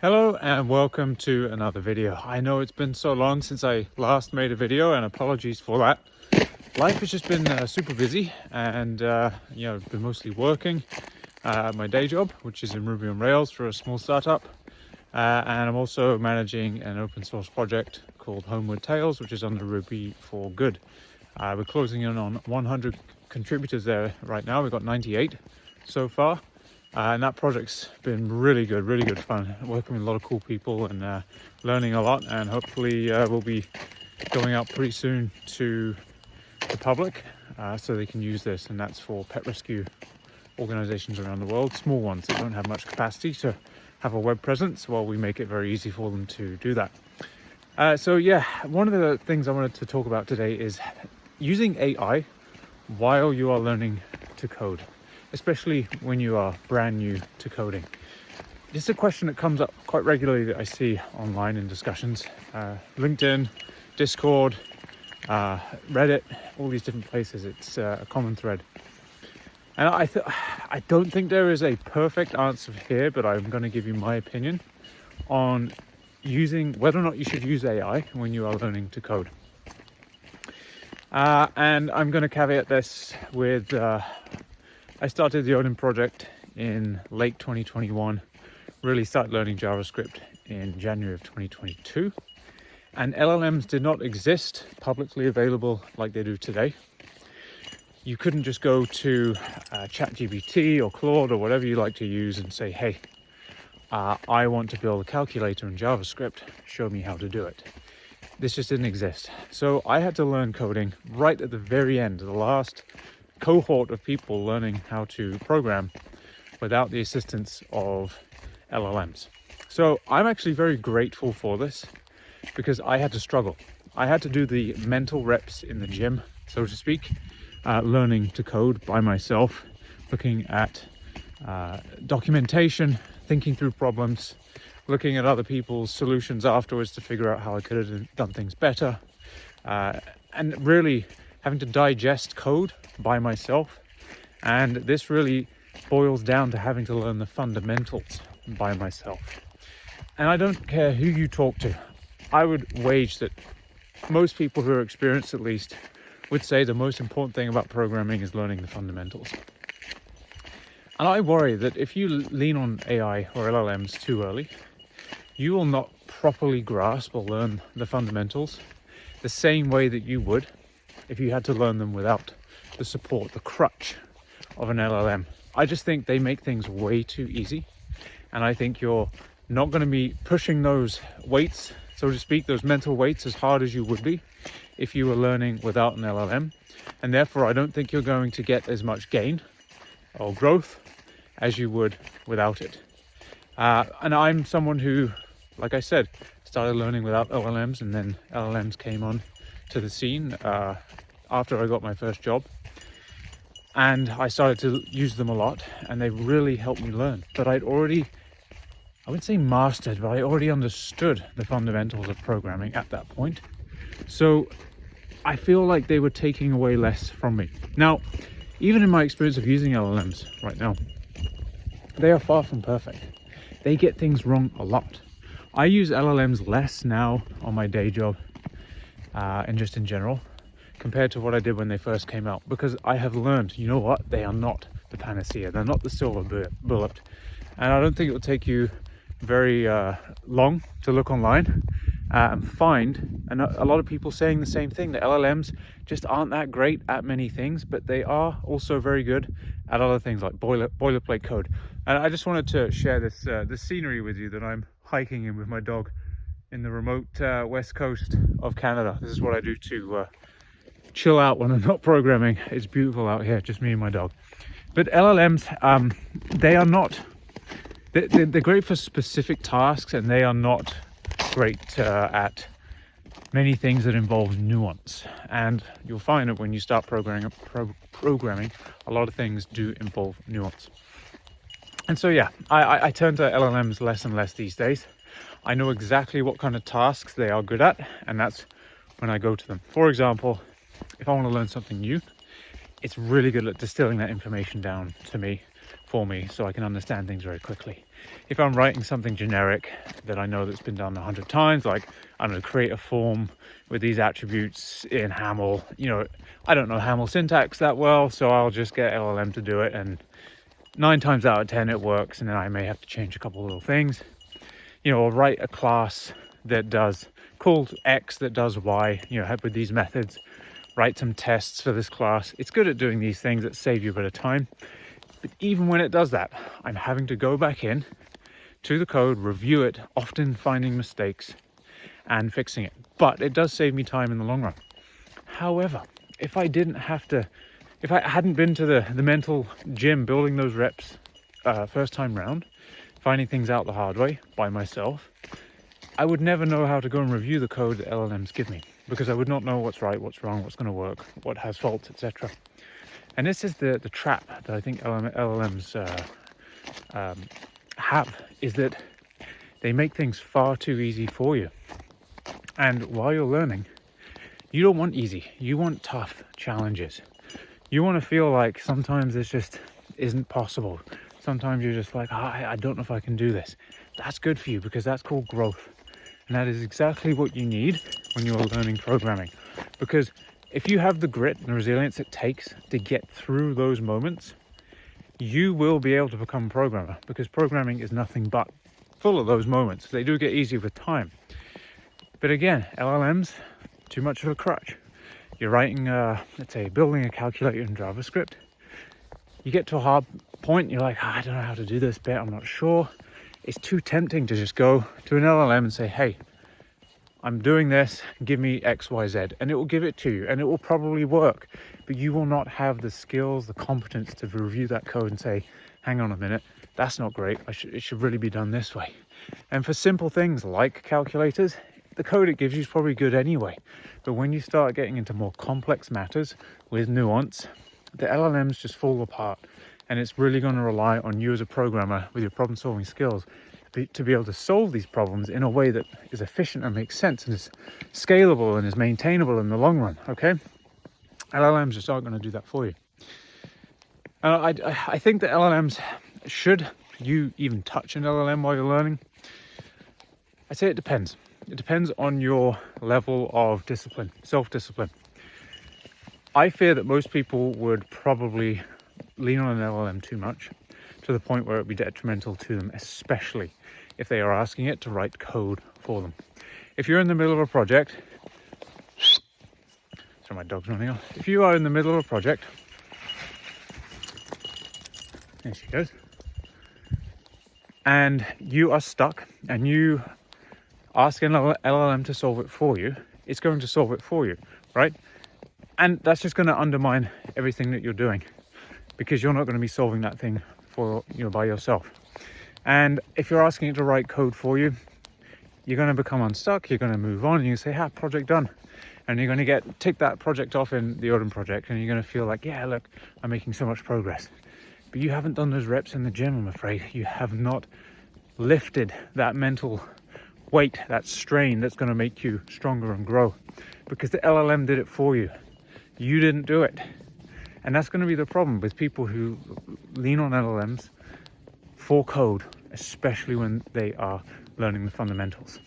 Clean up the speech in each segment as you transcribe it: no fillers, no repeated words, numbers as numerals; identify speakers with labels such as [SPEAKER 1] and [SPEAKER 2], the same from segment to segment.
[SPEAKER 1] Hello and welcome to another video. I know it's been so long since I last made a video, and apologies for that. Life has just been super busy, and I've been mostly working at my day job, which is in Ruby on Rails for a small startup. And I'm also managing an open source project called Homeward Tales, which is under Ruby for Good. We're closing in on 100 contributors there right now. We've got 98 so far. And that project's been really good fun, working with a lot of cool people and learning a lot, and hopefully we'll be going out pretty soon to the public so they can use this, and that's for pet rescue organizations around the world, small ones that don't have much capacity to have a web presence. Well, we make it very easy for them to do that. One of the things I wanted to talk about today is using AI while you are learning to code, especially when you are brand new to coding. This is a question that comes up quite regularly that I see online in discussions, LinkedIn, Discord, Reddit, all these different places. It's a common thread. And I don't think there is a perfect answer here, but I'm going to give you my opinion on using whether or not you should use AI when you are learning to code. And I'm going to caveat this with I started the Odin project in late 2021, really started learning JavaScript in January of 2022. And LLMs did not exist publicly available like they do today. You couldn't just go to ChatGPT or Claude or whatever you like to use and say, hey, I want to build a calculator in JavaScript, show me how to do it. This just didn't exist. So I had to learn coding right at the very end, the last cohort of people learning how to program without the assistance of LLMs. So I'm actually very grateful for this, because I had to struggle. I had to do the mental reps in the gym, so to speak, learning to code by myself, looking at documentation, thinking through problems, looking at other people's solutions afterwards to figure out how I could have done things better, and really having to digest code by myself. And this really boils down to having to learn the fundamentals by myself. And I don't care who you talk to, I would wage that most people who are experienced, at least, would say the most important thing about programming is learning the fundamentals. And I worry that if you lean on AI or LLMs too early, you will not properly grasp or learn the fundamentals the same way that you would if you had to learn them without the support, the crutch of an LLM. I just think they make things way too easy. And I think you're not going to be pushing those weights, so to speak, those mental weights, as hard as you would be if you were learning without an LLM. And therefore, I don't think you're going to get as much gain or growth as you would without it. And I'm someone who, like I said, started learning without LLMs, and then LLMs came on to the scene after I got my first job, and I started to use them a lot, and they really helped me learn. But I wouldn't say mastered, but I already understood the fundamentals of programming at that point. So I feel like they were taking away less from me. Now, even in my experience of using LLMs right now, they are far from perfect. They get things wrong a lot. I use LLMs less now on my day job and just in general, compared to what I did when they first came out, because I have learned, you know what, they are not the panacea, they're not the silver bullet. And I don't think it will take you very long to look online and find, and a lot of people saying the same thing, that LLMs just aren't that great at many things, but they are also very good at other things like boilerplate code. And I just wanted to share this scenery with you that I'm hiking in with my dog in the remote west coast of Canada. This is what I do to chill out when I'm not programming. It's beautiful out here, just me and my dog. But LLMs, they are not, they're great for specific tasks, and they are not great at many things that involve nuance. And you'll find that when you start programming, a lot of things do involve nuance. And so yeah, I turn to LLMs less and less these days. I know exactly what kind of tasks they are good at, and that's when I go to them. For example, if I want to learn something new, it's really good at distilling that information down to me for me so I can understand things very quickly. If I'm writing something generic that I know that's been done 100 times, like I'm going to create a form with these attributes in Haml, I don't know Haml syntax that well, so I'll just get LLM to do it, and 9 times out of 10 it works, and then I may have to change a couple of little things. Or write a class that does called X that does Y, with these methods. Write some tests for this class. It's good at doing these things that save you a bit of time. But even when it does that, I'm having to go back in to the code, review it, often finding mistakes and fixing it. But it does save me time in the long run. However, if I hadn't been to the mental gym building those reps first time round, finding things out the hard way by myself, I would never know how to go and review the code that LLMs give me, because I would not know what's right, what's wrong, what's going to work, what has faults, etc. And this is the trap that I think LLMs have, is that they make things far too easy for you. And while you're learning, you don't want easy, you want tough challenges. You want to feel like sometimes this just isn't possible. Sometimes you're just like, I don't know if I can do this. That's good for you, because that's called growth. And that is exactly what you need when you're learning programming. Because if you have the grit and resilience it takes to get through those moments, you will be able to become a programmer, because programming is nothing but full of those moments. They do get easier with time. But again, LLMs, too much of a crutch. You're writing, let's say, building a calculator in JavaScript. You get to a hard point, you're like, I don't know how to do this bit, I'm not sure. It's too tempting to just go to an LLM and say, hey, I'm doing this, give me X, Y, Z, and it will give it to you, and it will probably work, but you will not have the skills, the competence to review that code and say, hang on a minute, that's not great, it should really be done this way. And for simple things like calculators, the code it gives you is probably good anyway, but when you start getting into more complex matters with nuance, the LLMs just fall apart, and it's really going to rely on you as a programmer with your problem solving skills to be able to solve these problems in a way that is efficient and makes sense and is scalable and is maintainable in the long run. Okay, LLMs just aren't going to do that for you. I think that LLMs, should you even touch an LLM while you're learning, I'd say it depends. It depends on your level of discipline, self-discipline. I fear that most people would probably lean on an LLM too much, to the point where it would be detrimental to them, especially if they are asking it to write code for them. If you're in the middle of a project, sorry, my dog's running off. If you are in the middle of a project, there she goes, and you are stuck and you ask an LLM to solve it for you, it's going to solve it for you, right? And that's just going to undermine everything that you're doing, because you're not going to be solving that thing for by yourself. And if you're asking it to write code for you, you're going to become unstuck, you're going to move on, and you say, project done. And you're going to tick that project off in the Odin project, and you're going to feel like, yeah, look, I'm making so much progress. But you haven't done those reps in the gym, I'm afraid. You have not lifted that mental weight, that strain that's going to make you stronger and grow, because the LLM did it for you. You didn't do it. And that's going to be the problem with people who lean on LLMs for code, especially when they are learning the fundamentals.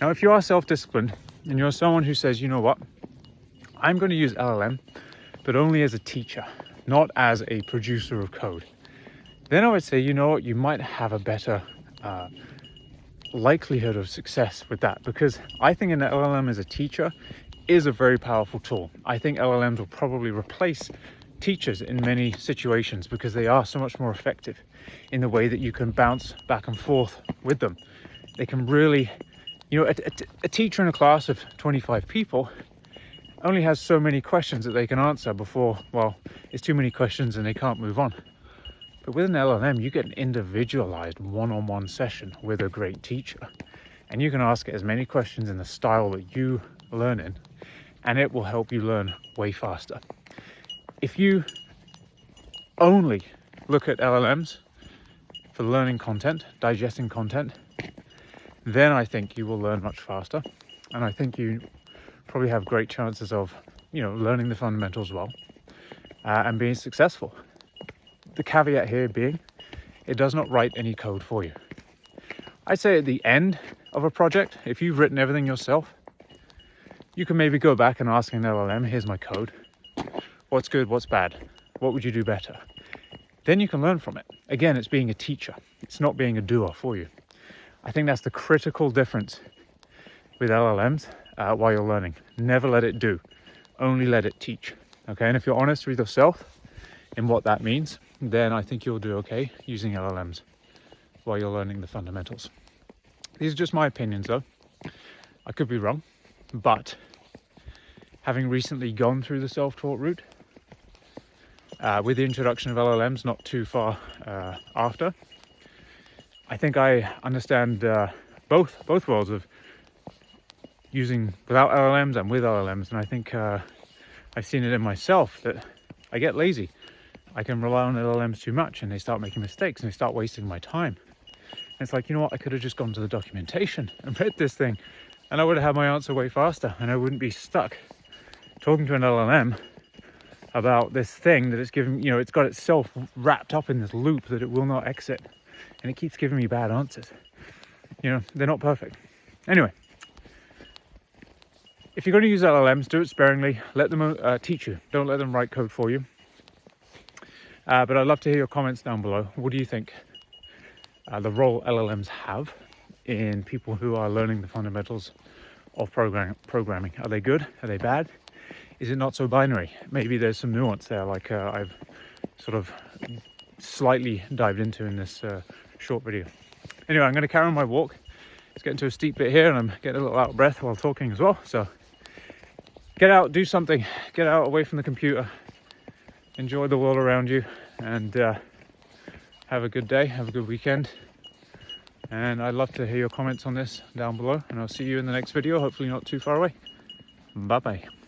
[SPEAKER 1] Now, if you are self-disciplined and you're someone who says, you know what, I'm going to use LLM, but only as a teacher, not as a producer of code, then I would say, you know what, you might have a better likelihood of success with that, because I think an LLM as a teacher is a very powerful tool. I think LLMs will probably replace teachers in many situations, because they are so much more effective in the way that you can bounce back and forth with them. They can really, a teacher in a class of 25 people only has so many questions that they can answer before, it's too many questions and they can't move on. But with an LLM, you get an individualized one-on-one session with a great teacher, and you can ask it as many questions in the style that you learn in, and it will help you learn way faster. If you only look at LLMs for learning content, digesting content, then I think you will learn much faster, and I think you probably have great chances of learning the fundamentals well and being successful. The caveat here being it does not write any code for you. I'd say at the end of a project, if you've written everything yourself, you can maybe go back and ask an LLM, here's my code. What's good, what's bad? What would you do better? Then you can learn from it. Again, it's being a teacher. It's not being a doer for you. I think that's the critical difference with LLMs while you're learning. Never let it do. Only let it teach. Okay, and if you're honest with yourself in what that means, then I think you'll do okay using LLMs while you're learning the fundamentals. These are just my opinions though. I could be wrong, but having recently gone through the self-taught route, with the introduction of LLMs not too far after, I think I understand both worlds of using without LLMs and with LLMs, and I think I've seen it in myself that I get lazy. I can rely on LLMs too much and they start making mistakes and they start wasting my time. And it's like, you know what, I could have just gone to the documentation and read this thing and I would have had my answer way faster and I wouldn't be stuck talking to an LLM about this thing that it's giving, you know, it's got itself wrapped up in this loop that it will not exit and it keeps giving me bad answers. You know, they're not perfect. Anyway, if you're going to use LLMs, do it sparingly. Let them teach you. Don't let them write code for you. But I'd love to hear your comments down below. What do you think the role LLMs have in people who are learning the fundamentals of programming? Are they good? Are they bad? Is it not so binary? Maybe there's some nuance there, like I've sort of slightly dived into in this short video. Anyway, I'm going to carry on my walk. It's getting to a steep bit here and I'm getting a little out of breath while talking as well. So get out, do something, get out away from the computer, enjoy the world around you, and have a good day, have a good weekend. And I'd love to hear your comments on this down below, and I'll see you in the next video, hopefully not too far away. Bye bye.